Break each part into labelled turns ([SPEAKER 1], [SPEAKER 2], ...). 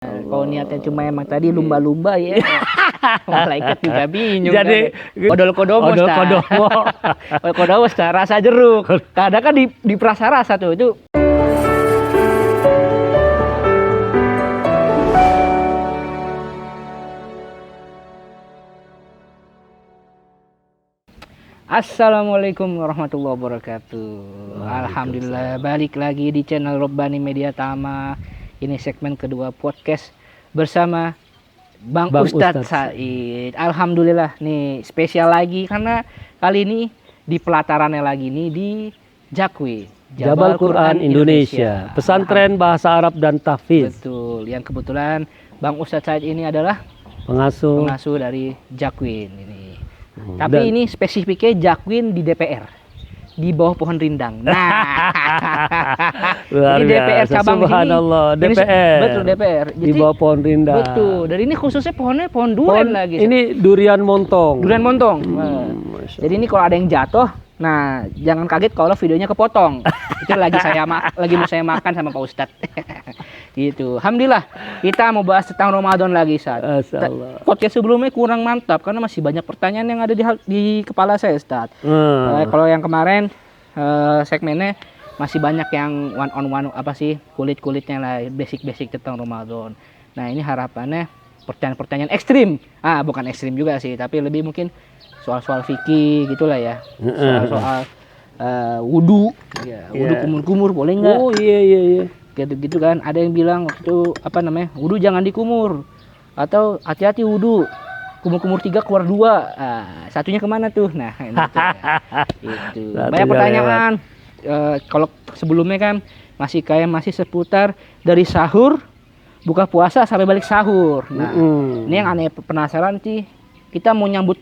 [SPEAKER 1] Kalau niatnya cuma emang tadi lumba-lumba ya, malaikat juga bingung.
[SPEAKER 2] Jadi
[SPEAKER 1] odol-kodomo,
[SPEAKER 2] odol-kodomo.
[SPEAKER 1] Kodomo rasa jeruk. Kadang kan di prasarasa tuh itu. Assalamualaikum warahmatullahi wabarakatuh. Alhamdulillah balik lagi di channel Robbani Media Tama. Ini segmen kedua podcast bersama Bang Ustadz Said. Alhamdulillah nih spesial lagi karena kali ini di pelatarannya lagi nih di Jakwi,
[SPEAKER 2] Jabal Quran Indonesia. Pesantren Bahasa Arab dan Tahfiz.
[SPEAKER 1] Betul. Yang kebetulan Bang Ustadz Said ini adalah
[SPEAKER 2] pengasuh
[SPEAKER 1] dari Jakwin ini. Tapi ini spesifiknya Jakwin di DPR. Di bawah pohon rindang. Nah.
[SPEAKER 2] Luar
[SPEAKER 1] ini DPR
[SPEAKER 2] biasa.
[SPEAKER 1] cabang
[SPEAKER 2] Subhanallah,
[SPEAKER 1] sini.
[SPEAKER 2] DPR.
[SPEAKER 1] Betul, DPR. Jadi,
[SPEAKER 2] di bawah pohon rindang.
[SPEAKER 1] Betul. Dan ini khususnya pohonnya pohon durian lagi.
[SPEAKER 2] Ini durian montong.
[SPEAKER 1] Durian montong. Jadi ini kalau ada yang jatuh, nah jangan kaget kalau videonya kepotong. Itu lagi mau saya makan sama Pak Ustadz. Gitu. Alhamdulillah kita mau bahas tentang Ramadan lagi Ustaz. Podcast sebelumnya kurang mantap karena masih banyak pertanyaan yang ada di kepala saya Ustaz. Kalau yang kemarin segmennya masih banyak yang one on one kulit-kulitnya lah, basic tentang Ramadan. Nah, ini harapannya pertanyaan-pertanyaan ekstrim. Bukan ekstrim juga sih, tapi lebih mungkin soal-soal fikih gitulah ya. Soal wudu, wudu kumur-kumur boleh nggak?
[SPEAKER 2] Oh iya.
[SPEAKER 1] Gitu kan, ada yang bilang waktu wudu jangan dikumur, atau hati-hati wudu kumur-kumur 3 keluar 2, satunya kemana tuh? Nah ini itu banyak pertanyaan. Kalau sebelumnya kan masih seputar dari sahur, buka puasa sampai balik sahur. Nah ini yang aneh penasaran sih, kita mau nyambut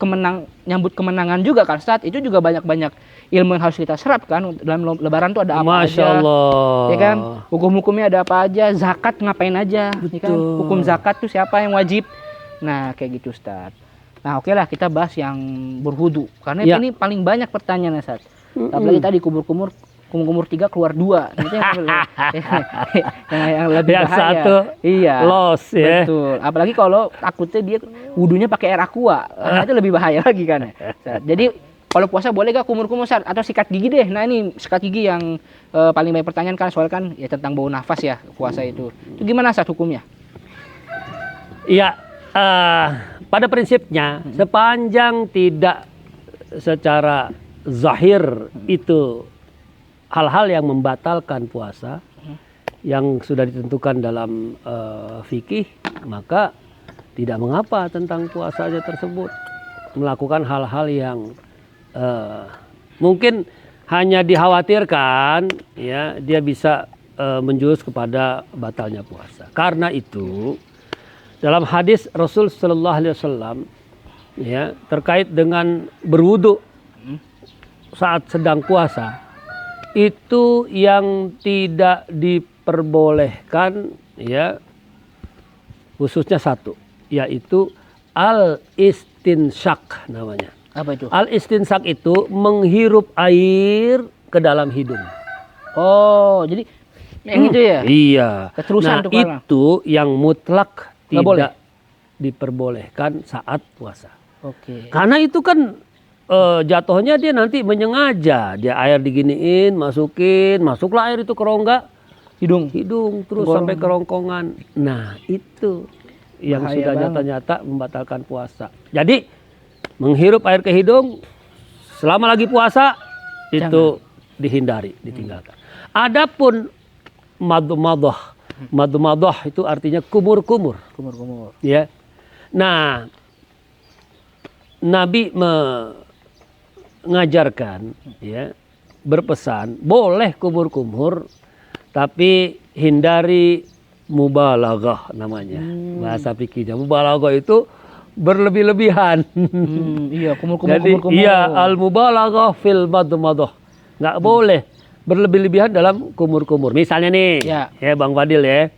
[SPEAKER 1] kemenangan juga kan saat itu juga banyak ilmu yang harus kita serap kan. Dalam lebaran tuh ada apa
[SPEAKER 2] Masya
[SPEAKER 1] aja,
[SPEAKER 2] Allah.
[SPEAKER 1] ya kan, hukum-hukumnya ada apa aja, zakat ngapain aja, ya kan? Hukum zakat tuh siapa yang wajib, nah kayak gitu Ustaz. Nah oke lah, kita bahas yang berwudu karena ini paling banyak pertanyaannya Ustaz. Apalagi tadi kumur-kumur 3 keluar 2, itu yang lebih
[SPEAKER 2] yang
[SPEAKER 1] bahaya.
[SPEAKER 2] Satu loss ya.
[SPEAKER 1] Betul. Apalagi kalau takutnya dia wudunya pakai air aqua, itu lebih bahaya lagi kan. Jadi kalau puasa boleh gak kumur-kumur atau sikat gigi deh. Nah ini sikat gigi yang paling banyak pertanyaan kan, soal kan ya tentang bau nafas ya puasa itu. Itu gimana Ustaz hukumnya?
[SPEAKER 2] Iya, pada prinsipnya sepanjang tidak secara zahir itu hal-hal yang membatalkan puasa yang sudah ditentukan dalam fikih, maka tidak mengapa tentang puasanya tersebut melakukan hal-hal yang mungkin hanya dikhawatirkan ya dia bisa menjurus kepada batalnya puasa. Karena itu dalam hadis Rasul Shallallahu Alaihi Wasallam ya terkait dengan berwudu saat sedang puasa, itu yang tidak diperbolehkan ya khususnya satu, yaitu al-istinsyak namanya.
[SPEAKER 1] Apa itu?
[SPEAKER 2] Al-istinsak itu menghirup air ke dalam hidung.
[SPEAKER 1] Oh, jadi yang itu ya?
[SPEAKER 2] Iya.
[SPEAKER 1] Keterusan tuh
[SPEAKER 2] itu yang mutlak tidak
[SPEAKER 1] boleh
[SPEAKER 2] diperbolehkan saat puasa.
[SPEAKER 1] Oke.
[SPEAKER 2] Karena itu kan jatuhnya dia nanti menyengaja, dia air diginiin, masuklah air itu ke rongga hidung terus sampai kerongkongan. Nah, itu yang bahaya sudah nyata-nyata membatalkan puasa. Jadi menghirup air ke hidung selama lagi puasa itu dihindari, ditinggalkan. Adapun madmadah itu artinya kumur-kumur. Ya. Nah, Nabi mengajarkan ya, berpesan boleh kumur-kumur tapi hindari mubalaghah namanya. Bahasa fikihnya mubalaghah itu berlebih-lebihan.
[SPEAKER 1] Iya, kumur-kumur.
[SPEAKER 2] Jadi iya, al-mubalaghah fil madmadah. Nggak boleh berlebih-lebihan dalam kumur-kumur. Misalnya nih, ya Bang Fadil ya.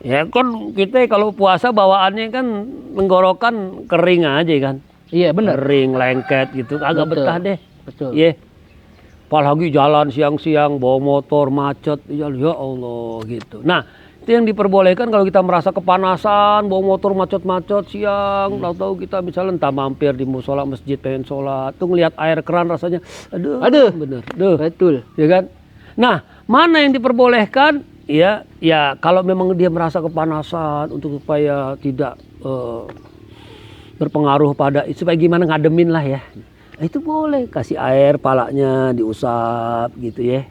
[SPEAKER 2] Ya kan kita kalau puasa bawaannya kan tenggorokan kering aja kan.
[SPEAKER 1] Iya, benar.
[SPEAKER 2] Kering, lengket gitu, agak betah deh.
[SPEAKER 1] Betul.
[SPEAKER 2] Iya. Apalagi jalan siang-siang bawa motor macet, ya Allah gitu. Nah, Itu yang diperbolehkan kalau kita merasa kepanasan, bawa motor macet-macet siang, tahu-tahu kita misalnya entah mampir di musola masjid pengen sholat, tuh ngelihat air keran rasanya, aduh, bener,
[SPEAKER 1] Betul.
[SPEAKER 2] ya kan? Nah, mana yang diperbolehkan? Ya, kalau memang dia merasa kepanasan untuk supaya tidak berpengaruh pada, supaya gimana ngademin lah ya. Itu boleh kasih air palanya diusap gitu ya.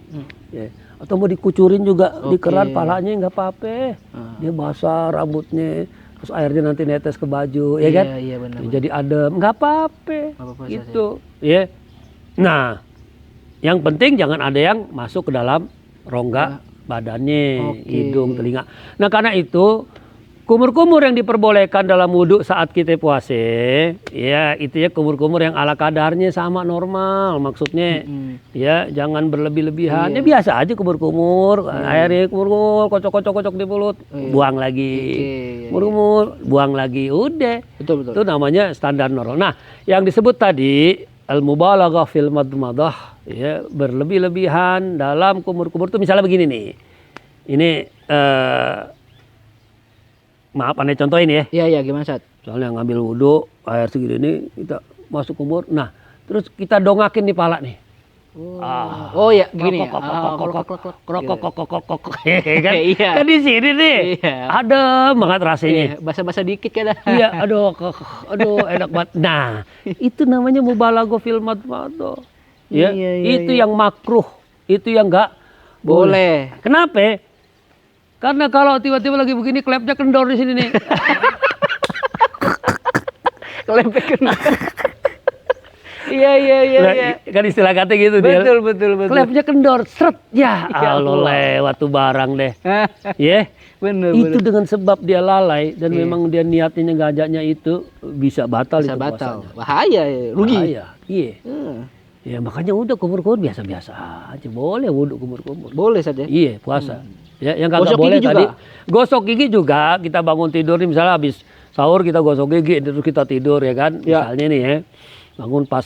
[SPEAKER 2] Ya. Atau mau dikucurin juga di keran palanya nggak apa-apa. Dia basah rambutnya, terus airnya nanti netes ke baju, ya kan?
[SPEAKER 1] Iya, benar.
[SPEAKER 2] Jadi adem, nggak apa-apa. Gitu, ya. Nah, yang penting jangan ada yang masuk ke dalam rongga badannya, hidung, telinga. Nah, karena itu kumur-kumur yang diperbolehkan dalam wudhu saat kita puasa, ya itu ya kumur-kumur yang ala kadarnya sama normal, maksudnya ya jangan berlebih-lebihan, ya biasa aja kumur-kumur, airnya kumur-kumur, kocok-kocok di mulut, buang lagi, kumur-kumur, buang lagi, udah,
[SPEAKER 1] Betul.
[SPEAKER 2] itu namanya standar normal. Nah, yang disebut tadi al-mubalaghah fil madmadah, ya berlebih-lebihan dalam kumur-kumur itu misalnya begini nih, ini maaf aneh contohin ya.
[SPEAKER 1] Iya, gimana Sat?
[SPEAKER 2] Soalnya ngambil wudhu, air segini ini kita masuk kumur. Nah, terus kita dongakin di pala nih.
[SPEAKER 1] Oh ya, gini ya.
[SPEAKER 2] Kan di sini nih. Adem banget rasanya.
[SPEAKER 1] Basa-basa dikit kan.
[SPEAKER 2] Iya, aduh enak banget. Nah, itu namanya mubalaghah fil madmadah. Ya, itu yang makruh, itu yang enggak boleh. Kenapa? Karena kalau tiba-tiba lagi begini klepnya kendor di sini nih.
[SPEAKER 1] Klepnya kendor. Iya.
[SPEAKER 2] Kan istilah kata gitu dia.
[SPEAKER 1] Betul.
[SPEAKER 2] Klepnya kendor, seret. Ya Allah lewat tuh barang deh. Ya.
[SPEAKER 1] Bener.
[SPEAKER 2] Itu dengan sebab dia lalai dan memang dia niatnya ngajaknya itu bisa batal itu
[SPEAKER 1] batal.
[SPEAKER 2] puasanya.
[SPEAKER 1] Bahaya, rugi.
[SPEAKER 2] Bahaya. Iya. Ya makanya udah kumur-kumur biasa-biasa aja. Boleh wudhu kumur-kumur.
[SPEAKER 1] Boleh saja.
[SPEAKER 2] Iya, puasa. Ya, yang kagak
[SPEAKER 1] Gosok
[SPEAKER 2] boleh
[SPEAKER 1] gigi
[SPEAKER 2] tadi
[SPEAKER 1] juga.
[SPEAKER 2] gosok gigi juga. Kita bangun tidur nih misalnya habis sahur kita gosok gigi terus kita tidur ya kan. Misalnya nih ya. Bangun pas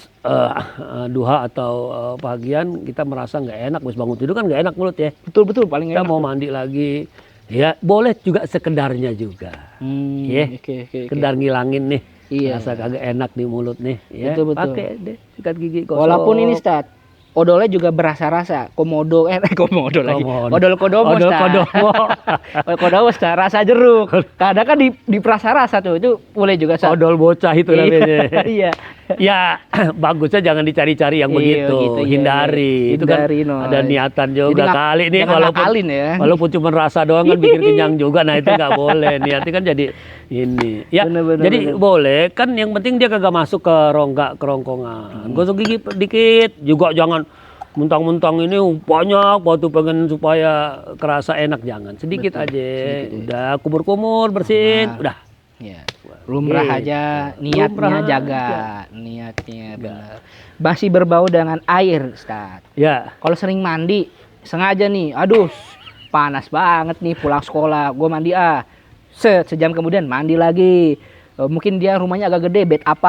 [SPEAKER 2] duha atau pagian kita merasa nggak enak, habis bangun tidur kan nggak enak mulut ya.
[SPEAKER 1] Betul paling
[SPEAKER 2] Kita
[SPEAKER 1] enak.
[SPEAKER 2] mau mandi lagi. Ya, boleh juga sekedarnya juga.
[SPEAKER 1] Oke.
[SPEAKER 2] Sekedar ngilangin nih.
[SPEAKER 1] Iya.
[SPEAKER 2] Rasa kagak enak di mulut nih, ya.
[SPEAKER 1] Betul.
[SPEAKER 2] Pakai deh sikat gigi gosok.
[SPEAKER 1] Walaupun ini Stat, odolnya juga berasa-rasa. Komodo lagi. Odol-kodomo Stat. Kodomo Stat, rasa jeruk. Kadang kan di rasa tuh, itu boleh juga Stat.
[SPEAKER 2] Odol bocah itu namanya.
[SPEAKER 1] Iya.
[SPEAKER 2] Ya bagusnya jangan dicari-cari yang begitu,
[SPEAKER 1] gitu,
[SPEAKER 2] hindari. Itu kan
[SPEAKER 1] Hindari,
[SPEAKER 2] ada niatan juga
[SPEAKER 1] Jadi
[SPEAKER 2] kali nih walaupun cuma rasa doang kan bikin kenyang juga. Nah itu nggak boleh, niatnya kan jadi ini. Ya jadi boleh kan, yang penting dia kagak masuk ke rongga kerongkongan. Gosok gigi dikit juga, jangan mentang-mentang ini banyak waktu pengen supaya kerasa enak, jangan sedikit aja. Udah kumur-kumur bersihin, udah.
[SPEAKER 1] Ya. Lumrah aja, niatnya jaga, niatnya benar. Masih berbau dengan air, Ustaz.
[SPEAKER 2] Ya.
[SPEAKER 1] Kalau sering mandi, sengaja nih, aduh, panas banget nih pulang sekolah, gue mandi sejam kemudian mandi lagi. Mungkin dia rumahnya agak gede, bed apa?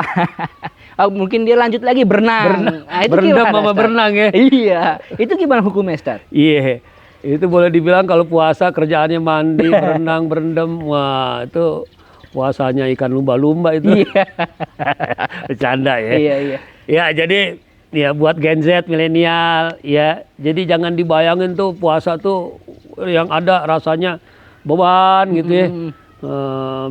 [SPEAKER 1] Mungkin dia lanjut lagi berenang. Nah, itu
[SPEAKER 2] berendam sama berenang ya.
[SPEAKER 1] Iya, itu gimana hukumnya, Ustaz?
[SPEAKER 2] Iya. Itu boleh dibilang kalau puasa kerjaannya mandi, berenang, berendam, wah itu puasanya ikan lumba-lumba itu.
[SPEAKER 1] Iya.
[SPEAKER 2] Bercanda ya.
[SPEAKER 1] Iya.
[SPEAKER 2] Ya jadi ya buat Gen Z milenial ya. Jadi jangan dibayangin tuh puasa tuh yang ada rasanya beban gitu ya.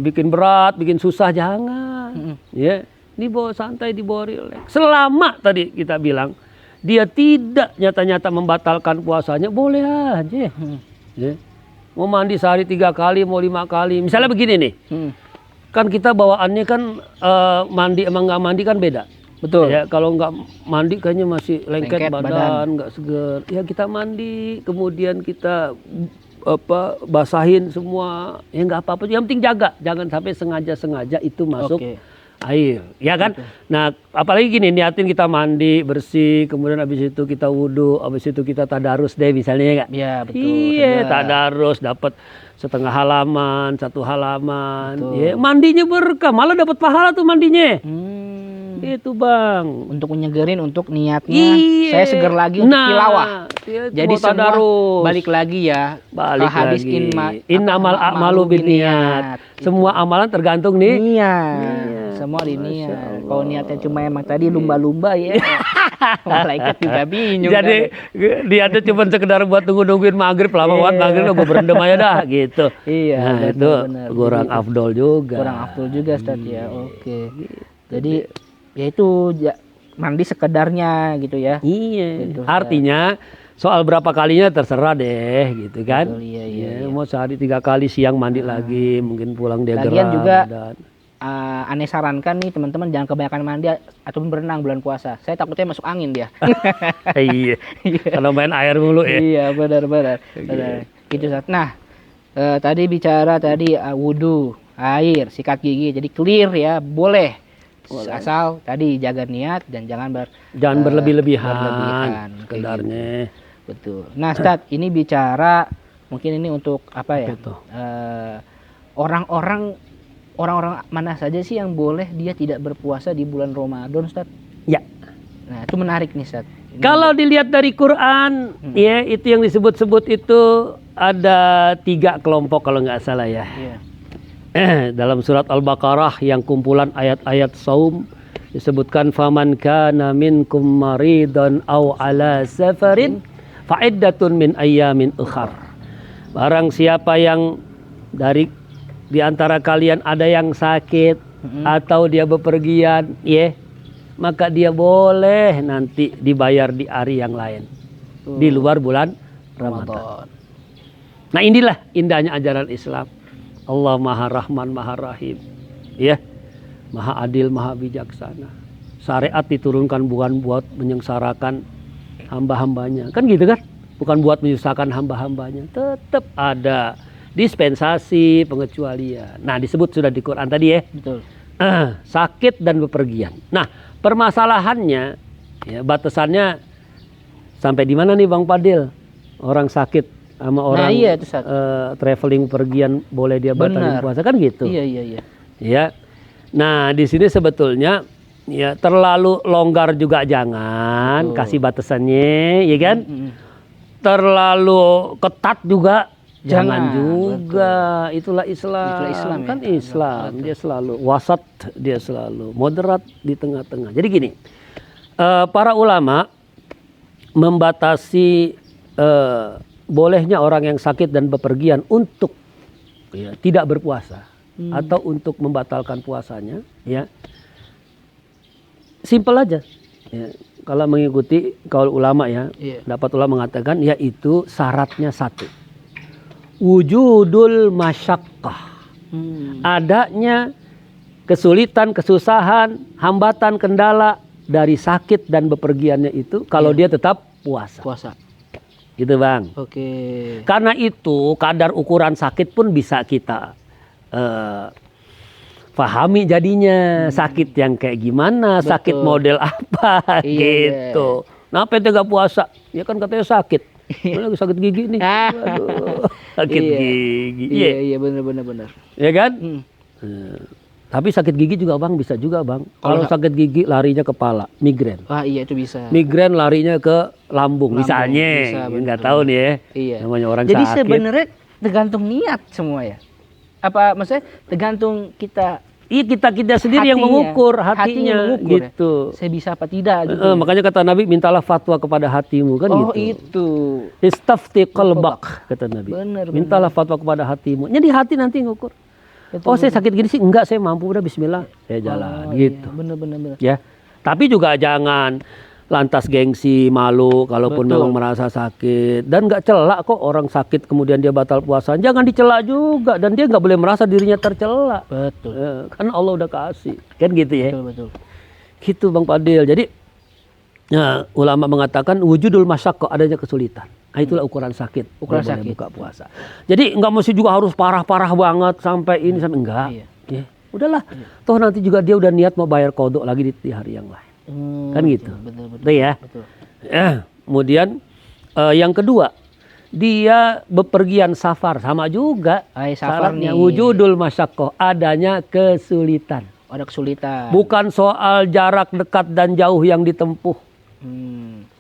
[SPEAKER 2] Bikin berat, bikin susah, jangan. Ya, ini bawa santai, dibawa rileks. Selama tadi kita bilang dia tidak nyata-nyata membatalkan puasanya, boleh aja. Ya. Mau mandi sehari 3 kali, mau 5 kali. Misalnya begini nih. Kan kita bawaannya kan mandi emang nggak mandi kan beda.
[SPEAKER 1] Betul.
[SPEAKER 2] Ya, kalau nggak mandi kayaknya masih lengket badan, nggak seger. Ya kita mandi, kemudian kita basahin semua. Ya nggak apa-apa. Yang penting jaga, jangan sampai sengaja itu masuk air, ya kan? Nah, apalagi gini, niatin kita mandi bersih, kemudian habis itu kita wudhu, habis itu kita tadarus deh misalnya ya nggak?
[SPEAKER 1] Iya betul.
[SPEAKER 2] Iya, tadarus dapat setengah halaman, 1 halaman. Ya, mandinya berkah, malah dapat pahala tuh mandinya. Itu Bang.
[SPEAKER 1] Untuk menyegerin, untuk niatnya.
[SPEAKER 2] Iya.
[SPEAKER 1] Saya seger lagi untuk tilawah.
[SPEAKER 2] Itu
[SPEAKER 1] Jadi
[SPEAKER 2] mau
[SPEAKER 1] semua
[SPEAKER 2] tadarus.
[SPEAKER 1] balik lagi ya.
[SPEAKER 2] Balik
[SPEAKER 1] hadis
[SPEAKER 2] lagi.
[SPEAKER 1] innamal
[SPEAKER 2] a'malu binniyat. Semua amalan tergantung nih.
[SPEAKER 1] Niat. Semua di niat. Kalau niatnya cuma emang tadi lumba-lumba ya. Malaikat juga bingung.
[SPEAKER 2] Jadi dia tuh cuma sekedar buat nungguin maghrib lama banget maghrib gue berendam aja dah gitu.
[SPEAKER 1] Iya.
[SPEAKER 2] Nah,
[SPEAKER 1] benar,
[SPEAKER 2] itu
[SPEAKER 1] benar.
[SPEAKER 2] kurang
[SPEAKER 1] Jadi,
[SPEAKER 2] afdol juga.
[SPEAKER 1] kurang afdol juga Ustaz ya. Oke. Jadi ya itu mandi sekedarnya gitu ya.
[SPEAKER 2] Iya.
[SPEAKER 1] Gitu,
[SPEAKER 2] Artinya soal berapa kalinya terserah deh gitu kan.
[SPEAKER 1] Betul, iya.
[SPEAKER 2] Mau sehari 3 kali, siang mandi lagi, mungkin pulang dia
[SPEAKER 1] Lagian
[SPEAKER 2] gerak.
[SPEAKER 1] juga aneh sarankan nih teman-teman jangan kebanyakan mandi ataupun berenang bulan puasa. Saya takutnya masuk angin dia.
[SPEAKER 2] Iya. Kalau main air mulu ya.
[SPEAKER 1] Iya benar. Gitu Ustaz. Nah tadi bicara wudhu, air, sikat gigi, jadi clear ya, boleh. Asal tadi jaga niat dan jangan
[SPEAKER 2] berlebih-lebihan sekedarnya.
[SPEAKER 1] Betul. Nah Ustaz, ini bicara mungkin ini untuk apa ya? Orang-orang mana saja sih yang boleh dia tidak berpuasa di bulan Ramadan, Ustaz?
[SPEAKER 2] Ya.
[SPEAKER 1] Nah, itu menarik nih, Ustaz.
[SPEAKER 2] Kalau dilihat dari Quran, ya itu yang disebut-sebut itu ada 3 kelompok kalau nggak salah ya.
[SPEAKER 1] Iya.
[SPEAKER 2] Dalam surat Al-Baqarah yang kumpulan ayat-ayat saum disebutkan faman kana minkum maridan aw ala safarin fa'iddatun min ayyamin ukhar. Barang siapa yang di antara kalian ada yang sakit atau dia bepergian, maka dia boleh nanti dibayar di hari yang lain di luar bulan Ramadan. Nah inilah indahnya ajaran Islam. Allah Maha Rahman, Maha Rahim, Maha Adil, Maha Bijaksana. Syariat diturunkan bukan buat menyengsarakan hamba-hambanya, kan gitu kan? Bukan buat menyusahkan hamba-hambanya. Tetap ada dispensasi, pengecualian. Nah, disebut sudah di Quran tadi ya.
[SPEAKER 1] Betul.
[SPEAKER 2] Sakit dan bepergian. Nah, permasalahannya batasannya sampai di mana nih Bang Padil? Orang sakit sama orang
[SPEAKER 1] itu
[SPEAKER 2] traveling bepergian boleh dia batalin puasa kan gitu.
[SPEAKER 1] Iya.
[SPEAKER 2] Ya. Nah, di sini sebetulnya terlalu longgar juga jangan, kasih batasannya, ya kan? Terlalu ketat juga jangan juga. Itulah Islam kan ya? Islam dia selalu wasat, dia selalu moderat di tengah-tengah. Jadi gini, para ulama membatasi bolehnya orang yang sakit dan bepergian untuk tidak berpuasa atau untuk membatalkan puasanya, simpel aja. Kalau mengikuti kaul ulama pendapat ulama mengatakan yaitu syaratnya 1. Wujudul masyaqqah. Adanya kesulitan, kesusahan, hambatan, kendala dari sakit dan bepergiannya itu kalau dia tetap puasa. Gitu Bang.
[SPEAKER 1] Oke.
[SPEAKER 2] Karena itu kadar ukuran sakit pun bisa kita pahami jadinya. Sakit yang kayak gimana, sakit model apa gitu. Nah, apa yang gak puasa? Ya kan katanya sakit. Lagi sakit gigi nih. Waduh, sakit gigi.
[SPEAKER 1] Iya, benar.
[SPEAKER 2] Ya kan? Tapi sakit gigi juga Bang, bisa juga Bang. Kalau sakit gigi larinya kepala, migrain.
[SPEAKER 1] Wah iya itu bisa.
[SPEAKER 2] Migrain larinya ke lambung misalnya. Nggak tahu nih ya.
[SPEAKER 1] Iya.
[SPEAKER 2] Namanya orang
[SPEAKER 1] Jadi
[SPEAKER 2] sakit.
[SPEAKER 1] sebenarnya tergantung niat semua ya. Apa maksudnya tergantung kita.
[SPEAKER 2] Iya kita sendiri yang mengukur hatinya gitu.
[SPEAKER 1] Saya bisa apa tidak gitu.
[SPEAKER 2] Makanya kata Nabi mintalah fatwa kepada hatimu kan gitu.
[SPEAKER 1] Oh itu.
[SPEAKER 2] Istafti qalbak kata Nabi. Mintalah fatwa kepada hatimu. Jadi hati nanti ngukur. Saya sakit gini sih enggak, saya mampu, udah bismillah saya jalan gitu.
[SPEAKER 1] Bener.
[SPEAKER 2] Ya. Tapi juga jangan lantas gengsi, malu kalaupun memang merasa sakit, dan nggak celak kok orang sakit kemudian dia batal puasa. Jangan dicela juga, dan dia nggak boleh merasa dirinya tercela.
[SPEAKER 1] Betul.
[SPEAKER 2] Kan Allah udah kasih, kan gitu ya.
[SPEAKER 1] Betul.
[SPEAKER 2] Gitu Bang Padil. Jadi ulama mengatakan wujudul masyaqqah, adanya kesulitan. Nah, itulah ukuran sakit.
[SPEAKER 1] Ukuran sakit
[SPEAKER 2] buka puasa. Jadi nggak mesti juga harus parah-parah banget sampai ini sampai enggak. Ya, udahlah. Toh nanti juga dia udah niat mau bayar kodok lagi di hari yang lain. Kan gitu. Betul ya. Kemudian yang kedua, dia bepergian safar sama juga. Syaratnya wujudul masyaqqah, adanya kesulitan.
[SPEAKER 1] Ada kesulitan.
[SPEAKER 2] Bukan soal jarak dekat dan jauh yang ditempuh,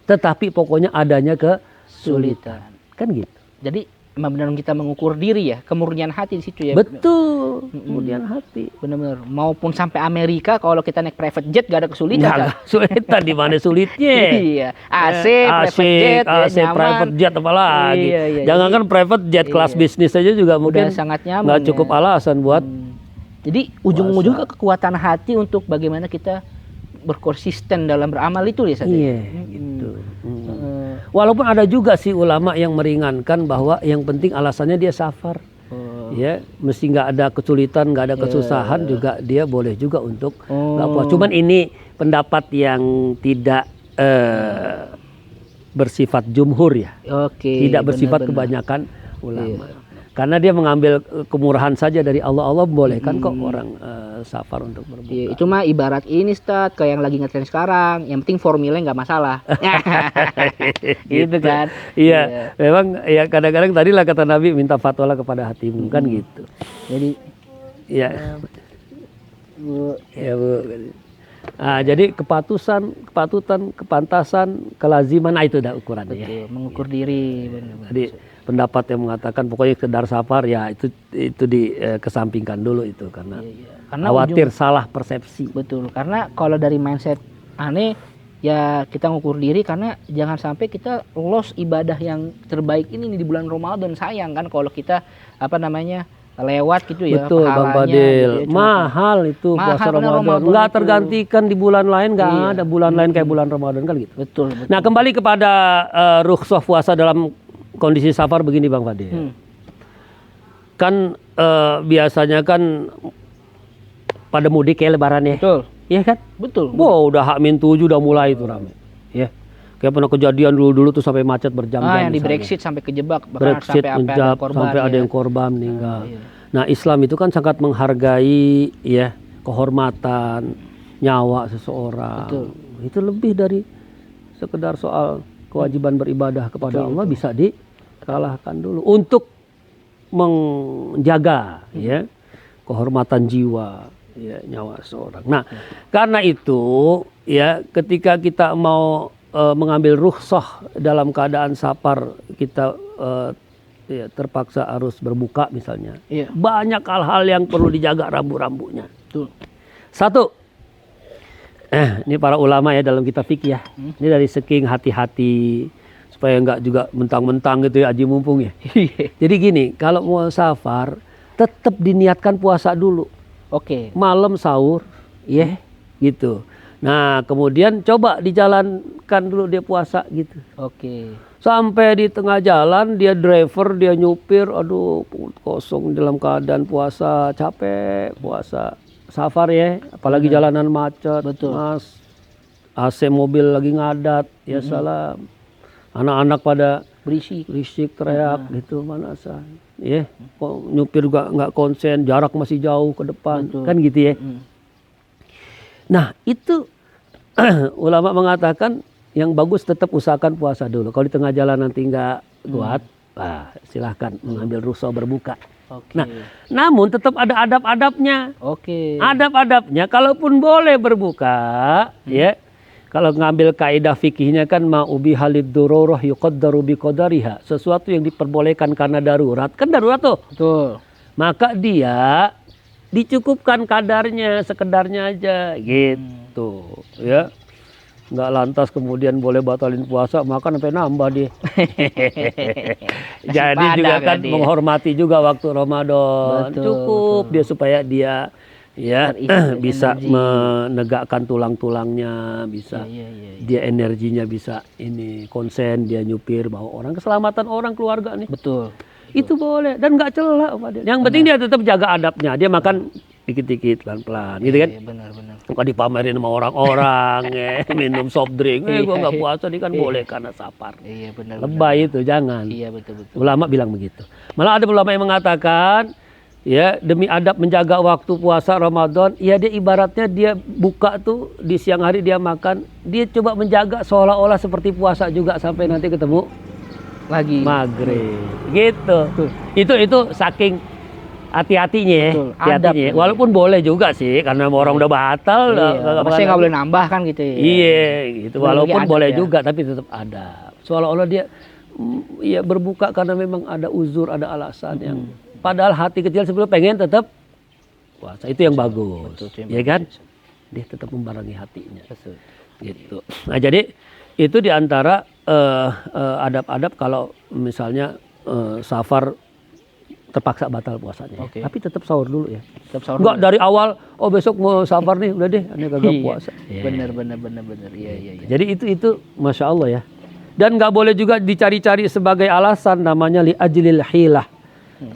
[SPEAKER 2] tetapi pokoknya adanya kesulitan. Kan gitu.
[SPEAKER 1] Jadi emang benar kita mengukur diri ya, kemurnian hati di situ ya.
[SPEAKER 2] Betul, kemudian hati.
[SPEAKER 1] Benar-benar. Maupun sampai Amerika kalau kita naik private jet gak ada kesulitan.
[SPEAKER 2] Nggak kesulitan, di mana sulitnya?
[SPEAKER 1] Iya, AC, private jet,
[SPEAKER 2] AC,
[SPEAKER 1] ya, nyaman.
[SPEAKER 2] private jet apalagi.
[SPEAKER 1] Iya,
[SPEAKER 2] Jangan kan private jet kelas bisnis aja juga mungkin
[SPEAKER 1] sangat nyaman.
[SPEAKER 2] nggak cukup alasan buat.
[SPEAKER 1] Jadi ujung-ujungnya kekuatan hati untuk bagaimana kita berkonsisten dalam beramal itu ya Ustaz.
[SPEAKER 2] Iya, gitu. Walaupun ada juga sih ulama yang meringankan bahwa yang penting alasannya dia safar. Ya, mesti nggak ada kesulitan, nggak ada kesusahan juga dia boleh juga untuk nggak puas. Cuman ini pendapat yang tidak bersifat jumhur ya. Tidak bersifat kebanyakan ulama. Karena dia mengambil kemurahan saja dari Allah. Allah bolehkan kok orang safar untuk berbuka.
[SPEAKER 1] Iya, itu mah ibarat ini Ustaz, kayak yang lagi ngetren sekarang. Yang penting formilnya nggak masalah. Gitu kan.
[SPEAKER 2] Iya, memang ya kadang-kadang tadi lah kata Nabi, minta fatwa kepada hatimu kan gitu.
[SPEAKER 1] Jadi
[SPEAKER 2] ya Bu. Nah, jadi kepatutan, kepantasan, kelaziman, nah itu udah ukurannya.
[SPEAKER 1] Betul, mengukur diri. Benar-benar.
[SPEAKER 2] Jadi pendapat yang mengatakan pokoknya sekedar safar ya itu dikesampingkan dulu itu karena khawatir salah persepsi.
[SPEAKER 1] Betul, karena kalau dari mindset aneh ya kita ngukur diri karena jangan sampai kita lost ibadah yang terbaik ini di bulan Ramadan. Sayang kan kalau kita lewat gitu ya.
[SPEAKER 2] Betul Bang Fadil, gitu ya, mahal itu puasa Ramadan. Nggak tergantikan di bulan lain, nggak ada bulan lain kayak bulan Ramadan kan gitu.
[SPEAKER 1] Betul.
[SPEAKER 2] Nah kembali kepada rukhsah puasa dalam kondisi safar begini Bang Fadil. Kan biasanya kan pada mudik ya lebaran ya.
[SPEAKER 1] Betul.
[SPEAKER 2] Iya kan?
[SPEAKER 1] Betul.
[SPEAKER 2] Wow, udah H-7 udah mulai itu ramai. Ya. Kayak pernah kejadian dulu tuh sampai macet berjam-jam.
[SPEAKER 1] Yang di Brexit sampai kejebak,
[SPEAKER 2] Brexit sampai ada yang korban meninggal. Nah, Islam itu kan sangat menghargai ya kehormatan nyawa seseorang.
[SPEAKER 1] Betul.
[SPEAKER 2] Itu lebih dari sekedar soal kewajiban beribadah kepada Allah bisa dikalahkan dulu untuk menjaga ya kehormatan jiwa ya nyawa seseorang. Nah, karena itu ya ketika kita mau mengambil rukhsah dalam keadaan safar kita ya, terpaksa harus berbuka misalnya.
[SPEAKER 1] Iya.
[SPEAKER 2] Banyak hal-hal yang perlu dijaga rambu-rambunya.
[SPEAKER 1] Betul.
[SPEAKER 2] Satu, ini para ulama ya dalam kitab fikih ya. Ini dari saking hati-hati supaya nggak juga mentang-mentang gitu ya aji mumpung ya. Jadi gini, kalau mau safar tetap diniatkan puasa dulu.
[SPEAKER 1] Oke.
[SPEAKER 2] Malam sahur, ya gitu. Nah kemudian coba dijalankan dulu dia puasa gitu.
[SPEAKER 1] Oke.
[SPEAKER 2] Sampai di tengah jalan dia driver, dia nyupir, aduh perut kosong dalam keadaan puasa, capek puasa safar ya, apalagi jalanan macet.
[SPEAKER 1] Betul.
[SPEAKER 2] Mas, AC mobil lagi ngadat, ya salam. Anak-anak pada berisik teriak gitu, mana sah. Ya, kok nyupir juga nggak konsen, jarak masih jauh ke depan. Betul. Kan gitu ya. Nah itu ulama mengatakan yang bagus tetap usahakan puasa dulu. Kalau di tengah jalan nanti nggak kuat, silahkan mengambil rukhsah berbuka.
[SPEAKER 1] Oke.
[SPEAKER 2] Nah, namun tetap ada adab-adabnya.
[SPEAKER 1] Oke.
[SPEAKER 2] Adab-adabnya, kalaupun boleh berbuka, ya. Kalau ngambil kaidah fikihnya kan ma'ubi halid dururah yuqaddaru biqadariha. Sesuatu yang diperbolehkan karena darurat, kan darurat tuh.
[SPEAKER 1] Betul.
[SPEAKER 2] Maka dia dicukupkan kadarnya, sekedarnya aja gitu, ya. Nggak lantas kemudian boleh batalin puasa, makan sampai nambah dia. Jadi juga kan menghormati juga waktu Ramadan. Betul, cukup betul. Dia supaya dia ya bisa menegakkan tulang-tulangnya, bisa dia energinya bisa ini konsen, dia nyupir bawa orang, keselamatan orang keluarga nih.
[SPEAKER 1] Betul.
[SPEAKER 2] Itu boleh dan nggak celak. Yang penting dia tetap jaga adabnya. Dia makan dikit-dikit pelan-pelan gitu kan. Iya,
[SPEAKER 1] benar-benar.
[SPEAKER 2] Nggak dipamerin sama orang-orang minum soft drink. Gua nggak puasa nih kan boleh karena safar.
[SPEAKER 1] Iya benar.
[SPEAKER 2] Lebay itu jangan.
[SPEAKER 1] Iya betul.
[SPEAKER 2] Ulama bilang begitu. Malah ada ulama yang mengatakan ya demi adab menjaga waktu puasa Ramadan, ya dia ibaratnya dia buka tuh di siang hari dia makan, dia coba menjaga seolah-olah seperti puasa juga sampai nanti ketemu lagi maghrib gitu. Itu saking hati-hatinya ya.
[SPEAKER 1] Betul,
[SPEAKER 2] Hati-hatinya.
[SPEAKER 1] adab.
[SPEAKER 2] Walaupun boleh juga sih, karena orang udah batal.
[SPEAKER 1] Iya, maksudnya nggak boleh nambah kan gitu ya.
[SPEAKER 2] Iya, gitu.
[SPEAKER 1] Boleh
[SPEAKER 2] Walaupun
[SPEAKER 1] lagi adab
[SPEAKER 2] boleh
[SPEAKER 1] ya.
[SPEAKER 2] juga, tapi tetap ada. Seolah-olah dia ya berbuka karena memang ada uzur, ada alasan yang. Padahal hati kecil sebelum pengen tetap puasa, itu yang bagus,
[SPEAKER 1] Betul,
[SPEAKER 2] ya kan? Dia tetap membarengi hatinya.
[SPEAKER 1] Betul.
[SPEAKER 2] Gitu. Nah jadi itu diantara adab-adab kalau misalnya safar terpaksa batal puasanya.
[SPEAKER 1] Oke.
[SPEAKER 2] Tapi tetap sahur dulu ya.
[SPEAKER 1] Tetap sahur
[SPEAKER 2] Enggak
[SPEAKER 1] dulu.
[SPEAKER 2] dari awal, oh besok mau safar nih, udah deh, aneh kagak
[SPEAKER 1] Iya.
[SPEAKER 2] puasa. Ya.
[SPEAKER 1] Bener. Iya.
[SPEAKER 2] Jadi itu masya Allah ya. Dan nggak boleh juga dicari-cari sebagai alasan, namanya li ajlil hilah.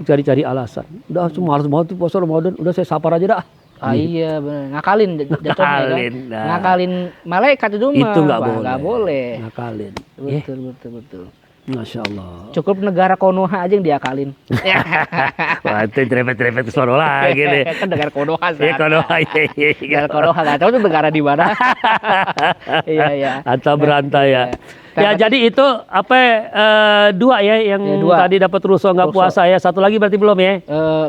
[SPEAKER 2] Cari-cari alasan. Udah cuma harus mau tuh puasa Ramadan, udah saya safar aja dah.
[SPEAKER 1] Iya bener. Ngakalin jatuhnya kan.
[SPEAKER 2] Ngakalin, nah.
[SPEAKER 1] Ngakalin malaikat itu mah.
[SPEAKER 2] Itu nggak
[SPEAKER 1] Pak.
[SPEAKER 2] boleh.
[SPEAKER 1] Nggak boleh.
[SPEAKER 2] Ngakalin.
[SPEAKER 1] Betul.
[SPEAKER 2] Masya Allah.
[SPEAKER 1] Cukup negara Konoha aja yang diakalin.
[SPEAKER 2] Wah itu trepet-trepet ke sono lagi nih.
[SPEAKER 1] Kan negara Konoha.
[SPEAKER 2] Ya Konoha, iya.
[SPEAKER 1] Negara Konoha nggak tahu tuh negara di mana. Iya.
[SPEAKER 2] Atau berantai ya.
[SPEAKER 1] Iya.
[SPEAKER 2] Ya jadi itu apa dua ya yang
[SPEAKER 1] Ya, dua.
[SPEAKER 2] tadi dapat rusuh nggak
[SPEAKER 1] Rusuh.
[SPEAKER 2] puasa ya. Satu lagi berarti belum ya.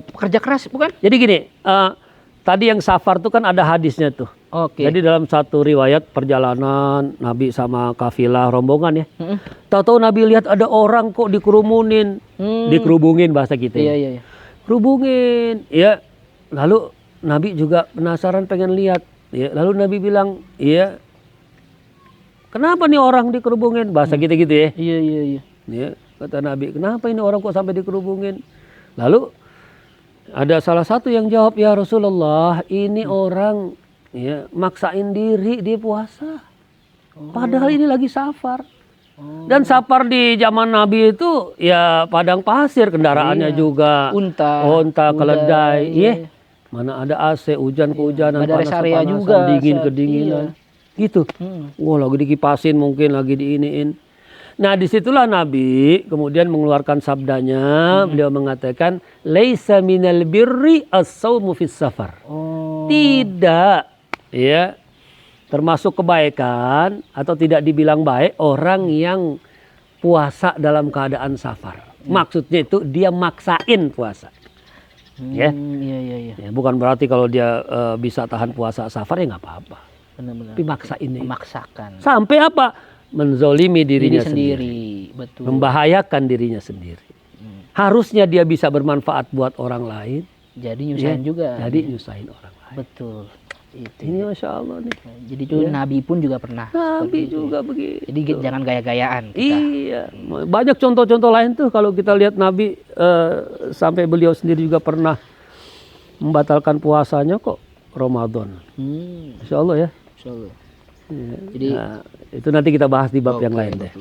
[SPEAKER 1] Kerja keras bukan?
[SPEAKER 2] Jadi gini, tadi yang safar tuh kan ada hadisnya tuh.
[SPEAKER 1] Oke.
[SPEAKER 2] Jadi dalam satu riwayat perjalanan Nabi sama kafilah rombongan ya.
[SPEAKER 1] Mm-mm.
[SPEAKER 2] Tahu-tahu Nabi lihat ada orang kok dikerumunin, dikerubungin bahasa kita.
[SPEAKER 1] Iya.
[SPEAKER 2] Kerubungin, ya. Lalu Nabi juga penasaran pengen lihat. Ya. Lalu Nabi bilang, iya. Kenapa nih orang dikerubungin? Bahasa kita gitu ya.
[SPEAKER 1] Iya.
[SPEAKER 2] Ya, kata Nabi, kenapa ini orang kok sampai dikerubungin? Lalu ada salah satu yang jawab, ya Rasulullah, ini orang ya maksain diri dia puasa. Padahal ini lagi safar. Dan safar di zaman Nabi itu ya padang pasir, kendaraannya
[SPEAKER 1] Iya.
[SPEAKER 2] juga
[SPEAKER 1] Unta,
[SPEAKER 2] keledai,
[SPEAKER 1] iya.
[SPEAKER 2] iya. Mana ada AC, hujan kehujanan,
[SPEAKER 1] Nggak ada rest area
[SPEAKER 2] kepanasan,
[SPEAKER 1] juga,
[SPEAKER 2] dingin
[SPEAKER 1] Sat.
[SPEAKER 2] kedinginan.
[SPEAKER 1] Iya.
[SPEAKER 2] Gitu. Wah, lagi dikipasin mungkin, lagi diiniin. Nah, disitulah Nabi kemudian mengeluarkan sabdanya. Beliau mengatakan, "Laisa minal birri as-saumu fis safar."
[SPEAKER 1] Oh.
[SPEAKER 2] Tidak, ya, termasuk kebaikan atau tidak dibilang baik orang yang puasa dalam keadaan safar. Maksudnya itu dia maksain puasa. Ya.
[SPEAKER 1] Iya.
[SPEAKER 2] Ya, bukan berarti kalau dia bisa tahan puasa safar ya nggak apa-apa.
[SPEAKER 1] Benar.
[SPEAKER 2] Tapi maksain ini.
[SPEAKER 1] Memaksakan.
[SPEAKER 2] Sampai apa? Menzolimi dirinya
[SPEAKER 1] Diri
[SPEAKER 2] sendiri.
[SPEAKER 1] Betul.
[SPEAKER 2] Membahayakan dirinya sendiri. Harusnya dia bisa bermanfaat buat orang lain.
[SPEAKER 1] Jadi nyusahin
[SPEAKER 2] ya,
[SPEAKER 1] juga.
[SPEAKER 2] Jadi nyusahin orang lain.
[SPEAKER 1] Betul. Itu.
[SPEAKER 2] Ini Masya Allah nih.
[SPEAKER 1] Jadi itu Nabi pun juga pernah.
[SPEAKER 2] Nabi
[SPEAKER 1] seperti itu.
[SPEAKER 2] juga begitu.
[SPEAKER 1] Jadi jangan gaya-gayaan kita.
[SPEAKER 2] Iya. Banyak contoh-contoh lain tuh kalau kita lihat Nabi sampai beliau sendiri juga pernah membatalkan puasanya kok Ramadan.
[SPEAKER 1] Hmm.
[SPEAKER 2] Insya Allah ya.
[SPEAKER 1] Insyaallah.
[SPEAKER 2] Iya.
[SPEAKER 1] Jadi
[SPEAKER 2] Nah, itu nanti kita bahas di bab yang lain deh.